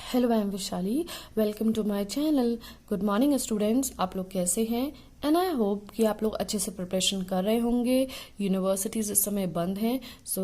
Hello I am Vishali, welcome to my channel. Good morning students, आप लोग कैसे हैं? एंड आई होप कि आप लोग अच्छे से प्रिपरेशन कर रहे होंगे। यूनिवर्सिटीज़ इस समय बंद हैं, सो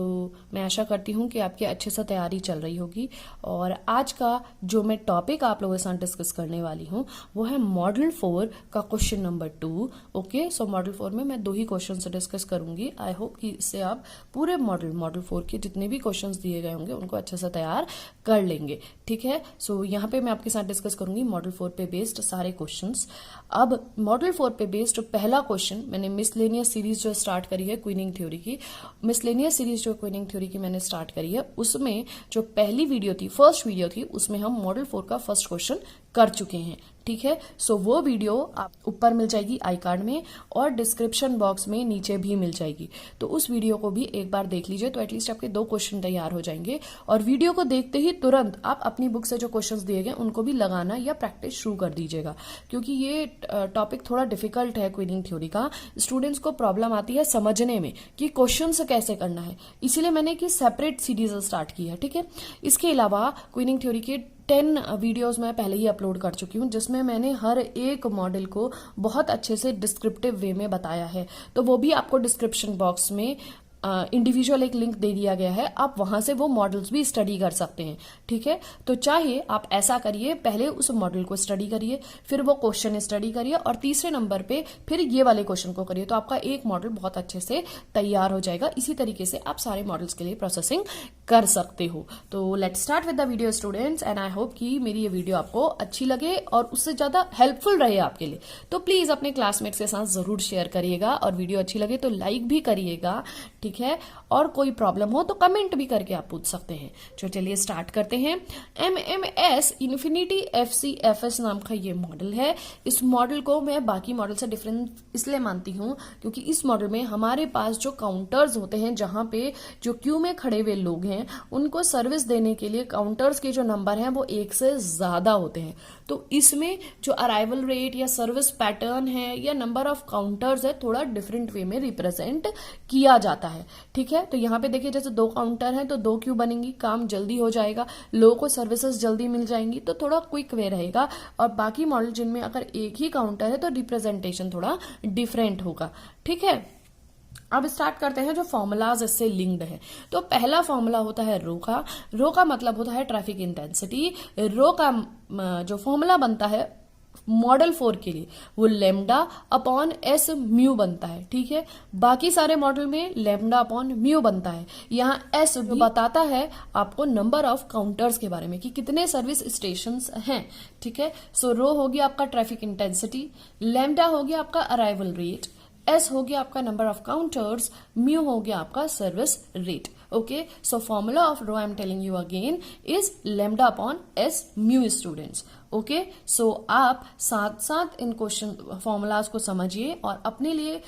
मैं आशा करती हूँ कि आपकी अच्छे से तैयारी चल रही होगी। और आज का जो मैं टॉपिक आप लोगों के साथ डिस्कस करने वाली हूँ वो है मॉडल 4 का क्वेश्चन नंबर 2। ओके, सो मॉडल 4 में मैं 2 ही क्वेश्चन से डिस्कस करूंगी। आई होप कि इससे आप पूरे मॉडल 4 के जितने भी क्वेश्चन दिए गए होंगे उनको अच्छे से तैयार कर लेंगे। ठीक है, सो यहाँ पे मैं आपके साथ डिस्कस करूंगी मॉडल 4 पे बेस्ड सारे क्वेश्चंस। अब मॉडल 4 पे बेस्ड पहला क्वेश्चन, मैंने मिसलेनियस सीरीज जो स्टार्ट करी है क्वीनिंग थ्योरी की, मिसलेनियस सीरीज जो क्वीनिंग थ्योरी की मैंने स्टार्ट करी है, उसमें जो पहली वीडियो थी, फर्स्ट वीडियो थी, उसमें हम मॉडल 4 का फर्स्ट क्वेश्चन कर चुके हैं। ठीक है, सो वो वीडियो आप ऊपर मिल जाएगी आई कार्ड में और डिस्क्रिप्शन बॉक्स में नीचे भी मिल जाएगी। तो उस वीडियो को भी एक बार देख लीजिए, तो एटलीस्ट आपके 2 क्वेश्चन तैयार हो जाएंगे। और वीडियो को देखते ही तुरंत आप अपनी बुक से जो क्वेश्चंस दिए गए उनको भी लगाना या प्रैक्टिस शुरू कर दीजिएगा, क्योंकि ये टॉपिक थोड़ा डिफिकल्ट है क्वीनिंग थ्योरी का। स्टूडेंट्स को प्रॉब्लम आती है समझने में कि क्वेश्चन कैसे करना है, इसीलिए मैंने कि सेपरेट सीरीज स्टार्ट की है। ठीक है, इसके अलावा क्वीनिंग थ्योरी के 10 वीडियोस मैं पहले ही अपलोड कर चुकी हूँ, जिसमें मैंने हर एक मॉडल को बहुत अच्छे से डिस्क्रिप्टिव वे में बताया है। तो वो भी आपको डिस्क्रिप्शन बॉक्स में इंडिविजुअल एक लिंक दे दिया गया है, आप वहां से वो मॉडल्स भी स्टडी कर सकते हैं। ठीक है, तो चाहे आप ऐसा करिए, पहले उस मॉडल को स्टडी करिए, फिर वो क्वेश्चन स्टडी करिए और तीसरे नंबर पे फिर ये वाले क्वेश्चन को करिए, तो आपका एक मॉडल बहुत अच्छे से तैयार हो जाएगा। इसी तरीके से आप सारे मॉडल्स के लिए प्रोसेसिंग कर सकते हो। तो let's start with the video students, and I hope कि मेरी ये वीडियो आपको अच्छी लगे और उससे ज्यादा हेल्पफुल रहे आपके लिए। तो प्लीज अपने क्लासमेट्स के साथ जरूर शेयर करिएगा और वीडियो अच्छी लगे तो लाइक भी करिएगा। ठीक है, और कोई प्रॉब्लम हो तो कमेंट भी करके आप पूछ सकते हैं। तो चलिए स्टार्ट करते हैं। MMS इन्फिनिटी FCFS नाम का ये मॉडल है। इस मॉडल को मैं बाकी मॉडल से डिफरेंट इसलिए मानती हूँ क्योंकि इस मॉडल में हमारे पास जो काउंटर्स होते हैं, जहां पे जो क्यू में खड़े हुए लोग हैं उनको सर्विस देने के लिए काउंटर्स के जो नंबर हैं वो 1 से ज्यादा होते हैं। तो इसमें जो अराइवल रेट या सर्विस पैटर्न है या नंबर ऑफ काउंटर्स है, थोड़ा डिफरेंट वे में रिप्रेजेंट किया जाता है। ठीक है, तो यहाँ पे देखिए जैसे 2 काउंटर हैं तो 2 क्यू बनेंगी, काम जल्दी हो जाएगा, लोगों को सर्विसेज जल्दी मिल जाएंगी, तो थोड़ा क्विक वे रहेगा। और बाकी मॉडल जिनमें अगर एक ही काउंटर है तो रिप्रेजेंटेशन थोड़ा डिफरेंट होगा। ठीक है, अब स्टार्ट करते हैं जो फॉर्मूलाज इससे लिंक्ड है। तो पहला फॉर्मूला होता है रो का मतलब होता है ट्रैफिक इंटेंसिटी। रो का जो फॉर्मूला बनता है मॉडल 4 के लिए वो लेमडा अपॉन एस म्यू बनता है। ठीक है, बाकी सारे मॉडल में लेमडा अपॉन म्यू बनता है। यहाँ एस बताता है आपको नंबर ऑफ काउंटर्स के बारे में कि कितने सर्विस स्टेशंस हैं। ठीक है, सो रो हो गया आपका ट्रैफिक इंटेंसिटी, लेमडा हो गया आपका अराइवल रेट, एस हो गया आपका नंबर ऑफ काउंटर्स, म्यू हो गया आपका service rate. Okay, so formula of rho I am telling you again is lambda upon S mu students. Okay, so आप साथ साथ इन क्वेश्चन फॉर्मूलाज को समझिए और अपने लिए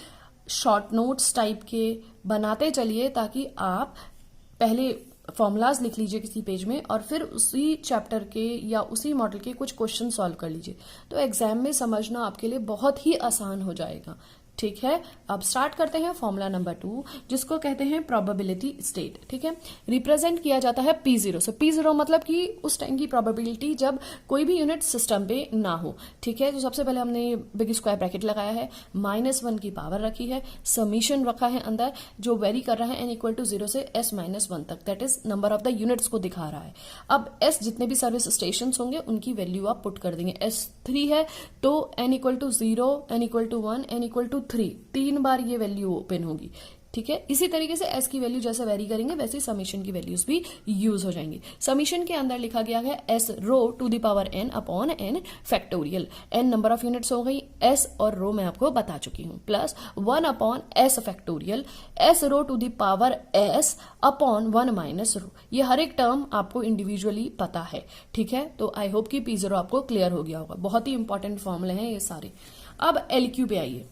शॉर्ट नोट्स टाइप के बनाते चलिए, ताकि आप पहले फॉर्मूलाज लिख लीजिए किसी पेज में और फिर उसी चैप्टर के या उसी मॉडल के कुछ क्वेश्चन सॉल्व कर लीजिए, तो एग्जाम में समझना आपके लिए बहुत ही आसान हो जाएगा। ठीक है, अब स्टार्ट करते हैं फॉर्मूला नंबर 2, जिसको कहते हैं प्रोबेबिलिटी स्टेट। ठीक है, रिप्रेजेंट किया जाता है P0 से। P0 मतलब कि उस टाइम की प्रोबेबिलिटी जब कोई भी यूनिट सिस्टम पे ना हो। ठीक है, तो सबसे पहले हमने बिग स्क्वायर ब्रैकेट लगाया है, -1 की पावर रखी है, समीशन रखा है अंदर जो वेरी कर रहा है n=0 से s-1 तक, that is number of the units को दिखा रहा है। अब s जितने भी सर्विस स्टेशन होंगे उनकी वैल्यू आप पुट कर देंगे। S3 है तो n=0, n=1, n=3, 3 बार ये वैल्यू ओपन होगी। ठीक है, इसी तरीके से s की वैल्यू जैसे वेरी करेंगे वैसे समीशन की वैल्यूज भी यूज हो जाएंगी। समीशन के अंदर लिखा गया है s rho to the power n upon n factorial. n number of units हो गई, s और रो मैं आपको बता चुकी हूँ, plus 1 upon s factorial, s rho to the power s upon 1 minus rho. ये हर एक टर्म आपको इंडिविजुअली पता है। ठीक है, तो आई होप कि P0 आपको क्लियर हो गया होगा। बहुत ही इंपॉर्टेंट फॉर्मूले हैं ये सारे। अब LQ पे आइए।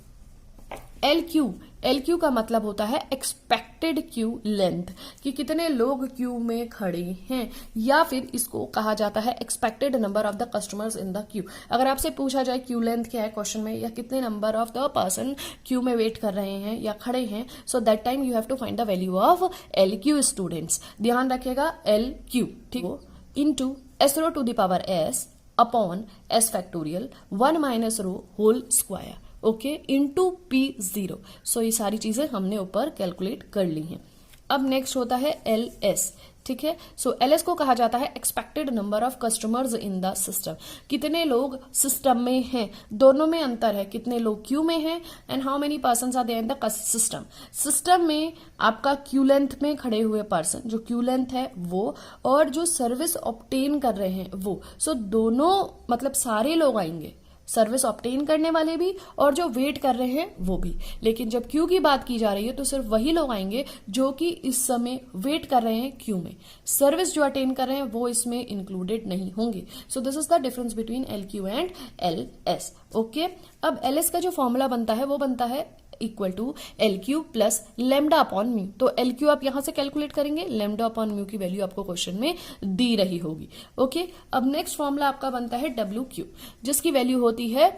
LQ का मतलब होता है एक्सपेक्टेड क्यू लेंथ, कि कितने लोग क्यू में खड़े हैं, या फिर इसको कहा जाता है expected number of the customers in the Q. अगर आपसे पूछा जाए क्यू लेंथ क्या है क्वेश्चन में, या कितने number of the person queue में वेट कर रहे हैं या खड़े हैं, so that time you have to find the value of LQ students. ध्यान रखिएगा LQ, ठीक, into S rho to the power S upon S factorial 1 minus rho whole square, okay, into P0। सो ये सारी चीजें हमने ऊपर कैलकुलेट कर ली हैं। अब नेक्स्ट होता है LS, ठीक है। सो LS को कहा जाता है expected number of customers in the system. कितने लोग सिस्टम में हैं, दोनों में अंतर है, कितने लोग क्यू में हैं and how many persons are there in the system. System में आपका क्यू लेंथ में खड़े हुए पर्सन, जो क्यू लेंथ है वो, और जो सर्विस ऑब्टेन कर रहे हैं वो। सो दोनों मतलब सारे लोग आएंगे, सर्विस ऑब्टेन करने वाले भी और जो वेट कर रहे हैं वो भी। लेकिन जब क्यू की बात की जा रही है तो सिर्फ वही लोग आएंगे जो कि इस समय वेट कर रहे हैं क्यू में, सर्विस जो अटेन कर रहे हैं वो इसमें इंक्लूडेड नहीं होंगे। So this is the difference between LQ and LS, okay. अब LS का जो फॉर्मूला बनता है वो बनता है equal to LQ plus lambda upon mu. तो LQ आप यहां से कैलकुलेट करेंगे, लेमडा अपॉन म्यू की वैल्यू आपको क्वेश्चन में दी रही होगी, ओके। अब नेक्स्ट फॉर्मूला आपका बनता है WQ, जिसकी वैल्यू होती है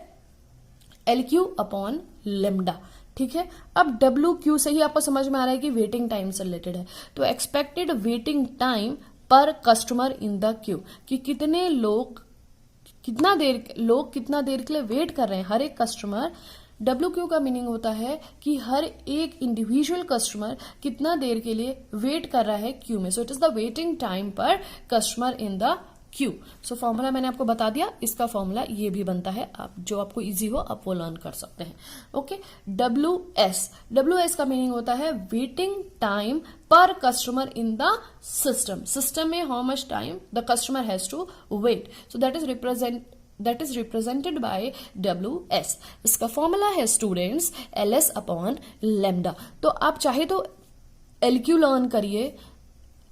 LQ अपॉन लेमडा, ठीक है। अब WQ से ही आपको समझ में आ रहा है कि वेटिंग टाइम से रिलेटेड है, तो एक्सपेक्टेड वेटिंग टाइम पर कस्टमर इन द क्यू, कि कितने लोग कितना देर के लिए वेट कर रहे हैं, हर एक कस्टमर। WQ का मीनिंग होता है कि हर एक इंडिविजुअल कस्टमर कितना देर के लिए वेट कर रहा है क्यू में। So it is the waiting time पर customer in the queue. So formula मैंने आपको बता दिया, इसका फॉर्मूला ये भी बनता है, आप जो आपको इजी हो आप वो लर्न कर सकते हैं, ओके। WS का मीनिंग होता है वेटिंग टाइम पर कस्टमर इन द सिस्टम में how much time the customer has to wait. So that is represented by WS। इसका फॉर्मूला है स्टूडेंट्स LS अपॉन लेमडा। तो आप चाहे तो LQ लर्न करिए,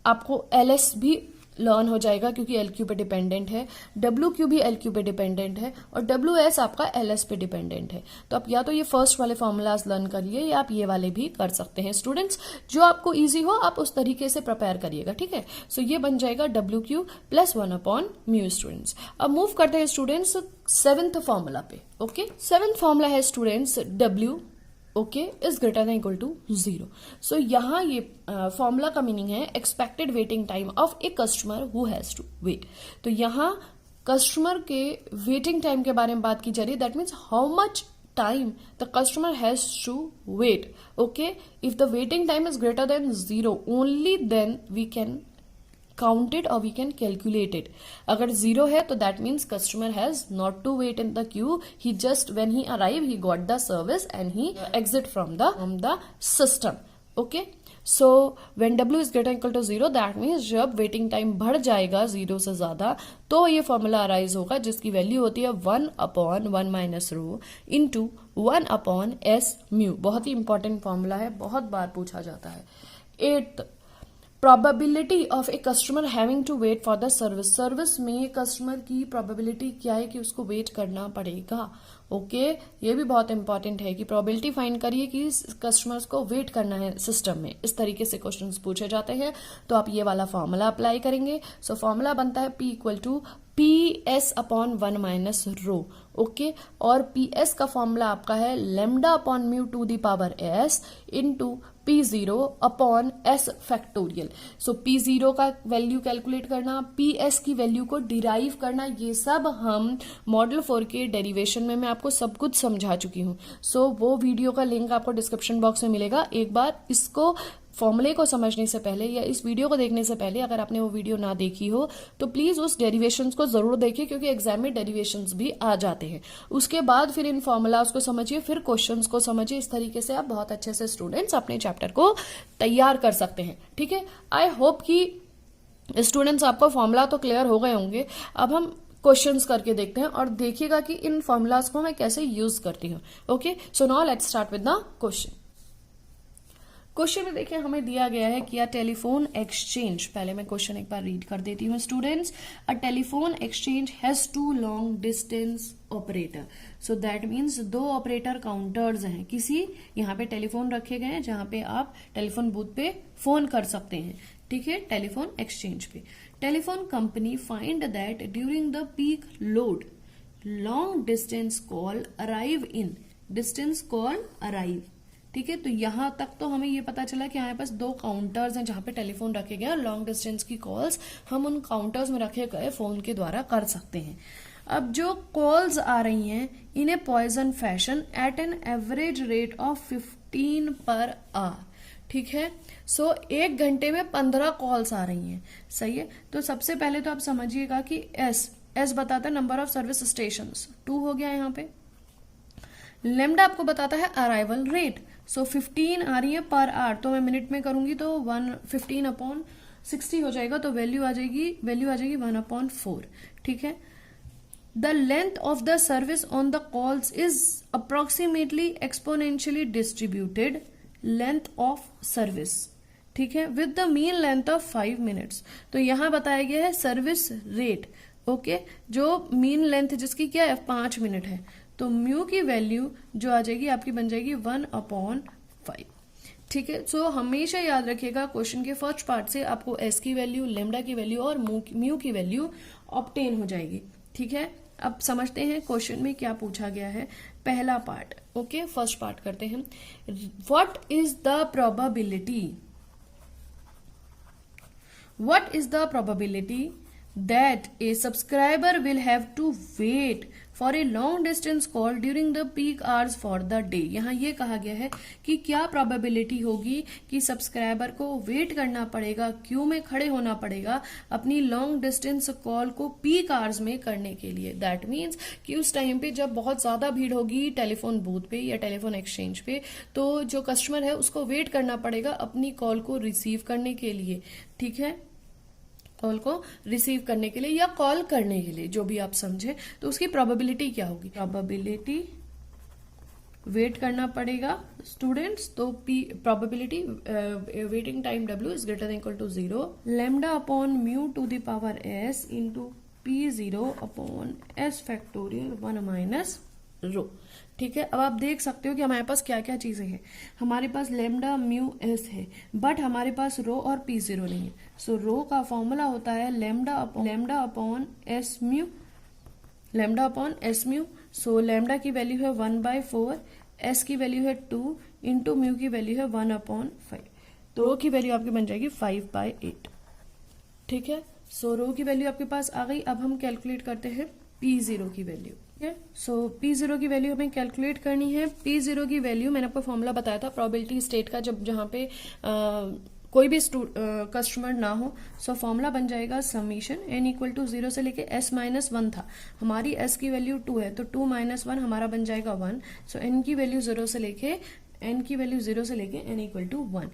आपको LS भी लर्न हो जाएगा क्योंकि LQ पे डिपेंडेंट है, WQ भी LQ पे डिपेंडेंट है और WS आपका LS पे डिपेंडेंट है। तो आप या तो ये फर्स्ट वाले फॉर्मूलाज लर्न करिए या आप ये वाले भी कर सकते हैं। स्टूडेंट्स जो आपको इजी हो आप उस तरीके से प्रिपेयर करिएगा, ठीक है। सो ये बन जाएगा WQ plus 1 upon mu students. अब मूव करते हैं स्टूडेंट्स 7th फॉर्मूला पे, ओके। 7th फॉर्मूला है students W, okay, is greater than equal to 0। So यहां ये फॉर्मूला का मीनिंग है expected waiting time of a customer who has to wait. तो यहां कस्टमर के वेटिंग टाइम के बारे में बात की जा रही है, that means how much time the customer has to wait, okay. If the waiting time is greater than 0 only then we can counted or we can calculate it। अगर 0 है तो that means customer has not to wait in the queue, he just when he arrive he got the service and he exit from the system, okay। so when W is greater equal to 0 that means जब waiting time बढ़ जाएगा 0 से ज्यादा तो ये formula arise होगा जिसकी value होती है 1 upon 1 minus rho into 1 upon S mu. बहुत ही इंपॉर्टेंट फॉर्मूला है, बहुत बार पूछा जाता है। 8th probability of a customer having to wait for the service में कस्टमर की प्रोबेबिलिटी क्या है कि उसको वेट करना पड़ेगा, ओके। ये भी बहुत इंपॉर्टेंट है कि प्रोबेबिलिटी फाइंड करिए कि कस्टमर्स को वेट करना है सिस्टम में। इस तरीके से क्वेश्चंस पूछे जाते हैं तो आप ये वाला फॉर्मूला अप्लाई करेंगे। सो फॉर्मूला बनता है P equal to PS upon 1 minus rho, okay. और PS का फॉर्मूला आपका है lambda upon mu to the power S into P0 upon S factorial. So P0 का वैल्यू कैलकुलेट करना, PS की वैल्यू को डिराइव करना, ये सब हम मॉडल 4 के डेरिवेशन में मैं आपको सब कुछ समझा चुकी हूँ। सो वो वीडियो का लिंक आपको डिस्क्रिप्शन बॉक्स में मिलेगा। एक बार इसको फॉर्मूले को समझने से पहले या इस वीडियो को देखने से पहले अगर आपने वो वीडियो ना देखी हो तो प्लीज उस डेरिवेशंस को जरूर देखिए क्योंकि एग्जाम में डेरिवेशंस भी आ जाते हैं। उसके बाद फिर इन फॉर्मूलाज को समझिए, फिर क्वेश्चंस को समझिए। इस तरीके से आप बहुत अच्छे से स्टूडेंट्स अपने चैप्टर को तैयार कर सकते हैं, ठीक है। आई होप कि स्टूडेंट्स आपको फॉर्मूला तो क्लियर हो गए होंगे। अब हम क्वेश्चंस करके देखते हैं और देखिएगा कि इन फॉर्मूलाज को मैं कैसे यूज करती हूँ, okay. So now let's start with the question. Question में देखिए हमें दिया गया है कि अ टेलीफोन एक्सचेंज, पहले मैं क्वेश्चन एक बार रीड कर देती हूँ students. A telephone exchange has 2 long distance operator. So that means 2 operator counters हैं, किसी यहाँ पे टेलीफोन रखे गए हैं जहां पे आप टेलीफोन बूथ पे फोन कर सकते हैं, ठीक है, टेलीफोन एक्सचेंज पे। Telephone company find that during the peak load long distance call arrive in, distance call arrive, ठीक है, तो यहां तक तो हमें ये पता चला कि हमारे पास 2 काउंटर्स हैं जहां पे टेलीफोन रखे गए और लॉन्ग डिस्टेंस की कॉल्स हम उन काउंटर्स में रखे गए फोन के द्वारा कर सकते हैं। अब जो कॉल्स आ रही हैं in a Poisson fashion at an average rate of 15 per our, ठीक है। सो 1 घंटे में 15 कॉल्स आ रही हैं, सही है। तो सबसे पहले तो आप समझिएगा कि एस बताता है नंबर ऑफ सर्विस स्टेशन, 2 हो गया यहाँ पे। लेमडा आपको बताता है अराइवल रेट, सो 15 आ रही है पर आवर, तो मैं मिनट में करूंगी तो 15/60 हो जाएगा, तो वैल्यू आ जाएगी 1/4, ठीक है। The length of the service on the calls is approximately exponentially distributed length of service, ठीक है, with the mean length of 5 minutes. तो यहां बताया गया है सर्विस रेट, ओके, जो मीन लेंथ जिसकी क्या है 5 मिनट है, तो म्यू की वैल्यू जो आ जाएगी आपकी बन जाएगी 1/5, ठीक है। सो हमेशा याद रखिएगा क्वेश्चन के फर्स्ट पार्ट से आपको एस की वैल्यू, लेमडा की वैल्यू और म्यू की वैल्यू ऑब्टेन हो जाएगी, ठीक है। अब समझते हैं क्वेश्चन में क्या पूछा गया है। पहला पार्ट, ओके, फर्स्ट पार्ट करते हैं। What is the probability that a subscriber will have to wait for a long distance call during the peak hours for the day। यहाँ ये कहा गया है कि क्या प्रोबेबिलिटी होगी कि सब्सक्राइबर को वेट करना पड़ेगा, क्यू में खड़े होना पड़ेगा अपनी लॉन्ग डिस्टेंस कॉल को पीक आवर्स में करने के लिए। दैट मीन्स कि उस टाइम पे जब बहुत ज्यादा भीड़ होगी टेलीफोन बूथ पे या टेलीफोन एक्सचेंज पे, तो जो कस्टमर है उसको वेट करना पड़ेगा अपनी कॉल को रिसीव करने के लिए, ठीक है, कॉल को रिसीव करने के लिए या कॉल करने के लिए, जो भी आप समझे। तो उसकी प्रोबेबिलिटी क्या होगी, प्रोबेबिलिटी वेट करना पड़ेगा स्टूडेंट्स, तो probability waiting time W is greater than equal to 0 lambda upon mu to the power S into P0 upon S factorial 1 minus rho, ठीक है। अब आप देख सकते हो कि हमारे पास क्या क्या चीजें हैं। हमारे पास लेमडा म्यू एस है, बट हमारे पास रो और P0 नहीं है। सो रो का फॉर्मूला होता है lambda upon S mu. So lambda की वैल्यू है 1/4, एस की वैल्यू है 2 इंटू म्यू की वैल्यू है 1/5, तो रो की वैल्यू आपकी बन जाएगी 5/8, ठीक है। सो रो की वैल्यू आपके पास आ गई। अब हम कैलकुलेट करते हैं P0 की वैल्यू। सो P0 की वैल्यू हमें कैलकुलेट करनी है। P0 की वैल्यू मैंने आपको फॉर्मूला बताया था प्रोबेबिलिटी स्टेट का, जहां पे कोई भी कस्टमर ना हो। सो फॉर्मूला बन जाएगा समीशन n इक्वल टू 0 से लेके s-1 था, हमारी s की वैल्यू 2 है, तो 2 - 1 हमारा बन जाएगा 1। सो n की वैल्यू 0 से लेके n equal to 1,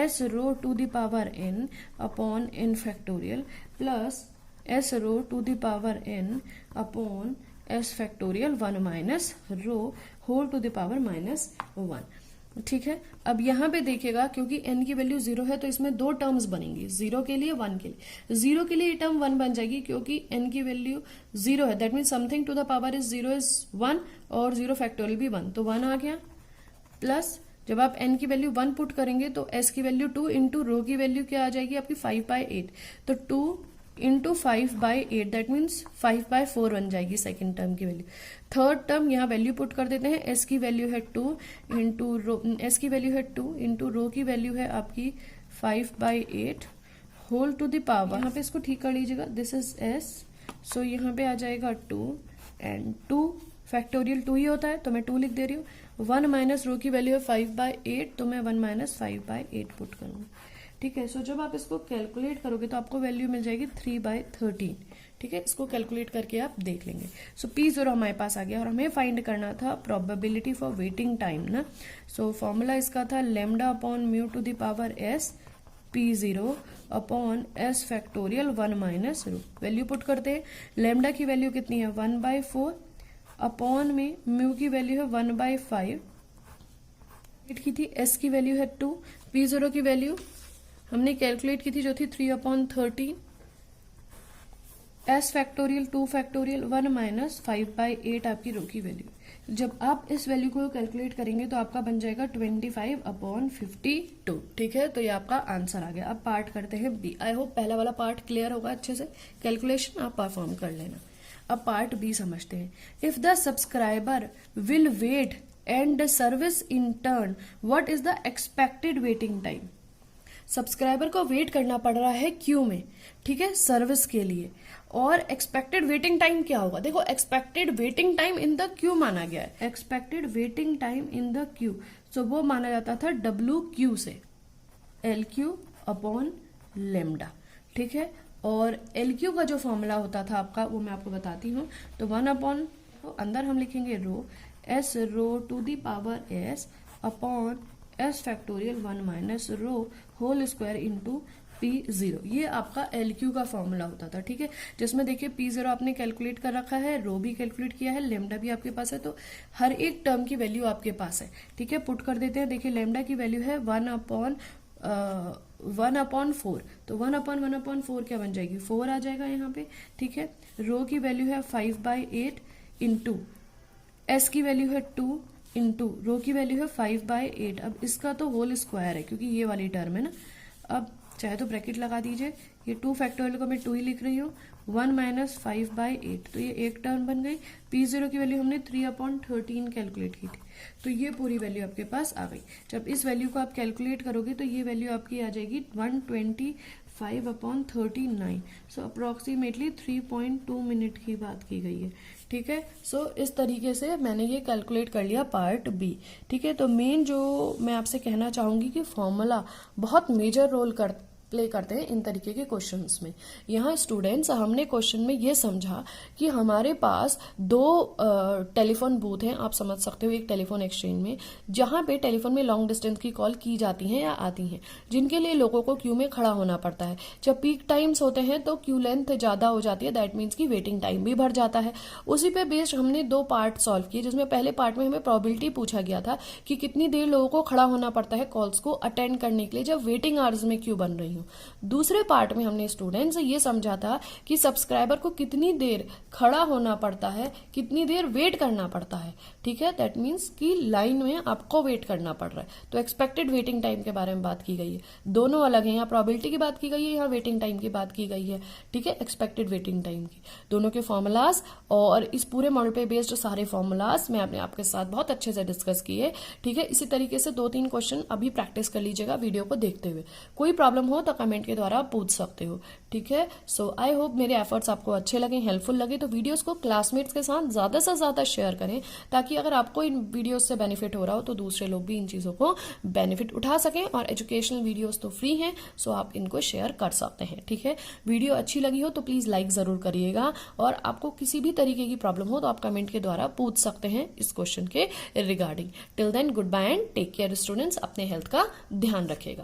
s rho to the power n upon n factorial plus s rho to the power n upon s factorial 1 minus rho whole to the power -1, ठीक है। अब यहां पे देखिएगा क्योंकि n की वैल्यू 0 है तो इसमें 2 टर्म्स बनेंगी, 0 के लिए 1 के लिए। 0 के लिए ये टर्म 1 बन जाएगी क्योंकि n की वैल्यू 0 है, that mean something to the power is 0 is 1 और 0 फैक्टोरियल भी 1, तो 1 आ गया। प्लस जब आप n की वैल्यू 1 पुट करेंगे तो s की वैल्यू 2 इंटू रो की वैल्यू क्या आ जाएगी आपकी 5/8, तो 2 इंटू 5/8 दैट मीन्स 5/4 बन जाएगी सेकेंड टर्म की वैल्यू। थर्ड टर्म यहाँ वैल्यू पुट कर देते हैं, s की वैल्यू है 2 इंटू रो, s की वैल्यू है 2 इंटू रो की वैल्यू है आपकी 5/8 होल टू द पावर, यहाँ पे इसको ठीक कर लीजिएगा, दिस इज s, सो यहाँ पे आ जाएगा 2 एंड 2 फैक्टोरियल 2 ही होता है तो मैं 2 लिख दे रही हूँ। 1 माइनस रो की वैल्यू है 5/8 तो मैं 1 माइनस 5/8 पुट करूंगी, ठीक है। सो जब आप इसको कैलकुलेट करोगे तो आपको वैल्यू मिल जाएगी 3/13, ठीक है। इसको कैलकुलेट करके आप देख लेंगे। सो P0 हमारे पास आ गया और हमें फाइंड करना था प्रोबेबिलिटी फॉर वेटिंग टाइम ना। सो फॉर्मूला इसका था lambda upon mu to the power s P0 upon s factorial 1 minus row. Value put करते हैं, लेमडा की वैल्यू कितनी है 1/4 अपॉन में म्यू की वैल्यू है 1/5 की थी, s की वैल्यू है 2, P0 की वैल्यू हमने कैलकुलेट की थी जो थी 3/13, s फैक्टोरियल 2 फैक्टोरियल 1 माइनस 5/8 आपकी रो की वैल्यू। जब आप इस वैल्यू को कैलकुलेट करेंगे तो आपका बन जाएगा 25/52, ठीक है। तो ये आपका आंसर आ गया। अब पार्ट करते हैं बी। आई होप पहला वाला पार्ट क्लियर होगा अच्छे से, कैलकुलेशन आप परफॉर्म कर लेना। अब पार्ट बी समझते हैं। If the subscriber will wait and service in turn, what is the expected waiting time. Subscriber को वेट करना पड़ रहा है क्यू में, ठीक है, सर्विस के लिए, और एक्सपेक्टेड वेटिंग टाइम क्या होगा, देखो expected waiting time in the queue माना गया है, expected waiting time in the queue, so वो माना जाता था डब्ल्यू क्यू से, एल क्यू अपॉन लेमडा, ठीक है। और एल क्यू का जो फॉर्मूला होता था आपका वो मैं आपको बताती हूँ, तो 1 अपॉन, तो अंदर हम लिखेंगे rho, S rho to the power S upon S factorial 1 minus rho whole square into P0, ये आपका LQ का फॉर्मूला होता था, ठीक है। जिसमें देखिए P0 आपने कैलकुलेट कर रखा है, रो भी कैलकुलेट किया है, लेमडा भी आपके पास है, तो हर एक टर्म की वैल्यू आपके पास है, ठीक है। पुट कर देते हैं, देखिए लेमडा की वैल्यू है 1 अपॉन 4, तो 1/1/4 क्या बन जाएगी, 4 आ जाएगा यहाँ पे, ठीक है। रो की वैल्यू है 5/8 इंटू, एस की वैल्यू है 2 इंटू रो की वैल्यू है 5/8। अब इसका तो होल स्क्वायर है क्योंकि ये वाली टर्म है ना, अब चाहे तो ब्रैकेट लगा दीजिए, ये 2 फैक्टोरियल को मैं 2 ही लिख रही हूँ, 1 माइनस 5/8, तो ये एक टर्म बन गई। P0 की वैल्यू हमने 3/13 कैलकुलेट की थी, तो ये पूरी वैल्यू आपके पास आ गई। जब इस वैल्यू को आप कैलकुलेट करोगे तो ये वैल्यू आपकी आ जाएगी 125/39, सो अप्रोक्सीमेटली 3.2 मिनट की बात की गई है, ठीक है। सो इस तरीके से मैंने ये कैलकुलेट कर लिया पार्ट बी, ठीक है। तो मेन जो मैं आपसे कहना चाहूंगी कि फॉर्मूला बहुत मेजर रोल प्ले करते हैं इन तरीके के क्वेश्चंस में। यहाँ स्टूडेंट्स हमने क्वेश्चन में ये समझा कि हमारे पास 2 टेलीफोन बूथ हैं, आप समझ सकते हो, एक टेलीफोन एक्सचेंज में, जहाँ पे टेलीफोन में लॉन्ग डिस्टेंस की कॉल की जाती हैं या आती हैं, जिनके लिए लोगों को क्यू में खड़ा होना पड़ता है। जब पीक टाइम्स होते हैं तो क्यू लेंथ ज्यादा हो जाती है, दैट मीन्स की वेटिंग टाइम भी बढ़ जाता है। उसी पे बेस्ड हमने 2 पार्ट सॉल्व किए, जिसमें पहले पार्ट में हमें प्रोबेबिलिटी पूछा गया था कि कितनी देर लोगों को खड़ा होना पड़ता है कॉल्स को अटेंड करने के लिए जब वेटिंग आवर्स में क्यू बन रही हो। दूसरे पार्ट में हमने स्टूडेंट्स ये समझा था कि सब्सक्राइबर को कितनी देर खड़ा होना पड़ता है, कितनी देर वेट करना पड़ता है, ठीक है। दैट मीन्स कि लाइन में आपको वेट करना पड़ रहा है, तो एक्सपेक्टेड वेटिंग टाइम के बारे में बात की गई है। दोनों अलग है, यहाँ प्रोबेबिलिटी की बात की गई है, यहाँ वेटिंग टाइम की बात की गई है, ठीक है, एक्सपेक्टेड वेटिंग टाइम की। दोनों के फॉर्मूलाज और इस पूरे मॉडल पे बेस्ड सारे फॉर्मूलाज मैं अपने आपके साथ बहुत अच्छे से डिस्कस किए, ठीक है। इसी तरीके से 2-3 क्वेश्चन अभी प्रैक्टिस कर लीजिएगा वीडियो को देखते हुए। कोई प्रॉब्लम हो तो कमेंट के द्वारा पूछ सकते हो, ठीक है। सो आई होप मेरे एफर्ट्स आपको अच्छे लगे, हेल्पफुल लगे, तो वीडियोस को क्लासमेट्स के साथ ज्यादा से ज्यादा शेयर करें, ताकि अगर आपको इन वीडियोस से बेनिफिट हो रहा हो तो दूसरे लोग भी इन चीजों को बेनिफिट उठा सकें। और एजुकेशनल वीडियोस तो फ्री हैं, सो आप इनको शेयर कर सकते हैं, ठीक है। वीडियो अच्छी लगी हो तो प्लीज लाइक जरूर करिएगा, और आपको किसी भी तरीके की प्रॉब्लम हो तो आप कमेंट के द्वारा पूछ सकते हैं इस क्वेश्चन के regarding. Till then good bye and take care students, अपने हेल्थ का ध्यान रखेगा।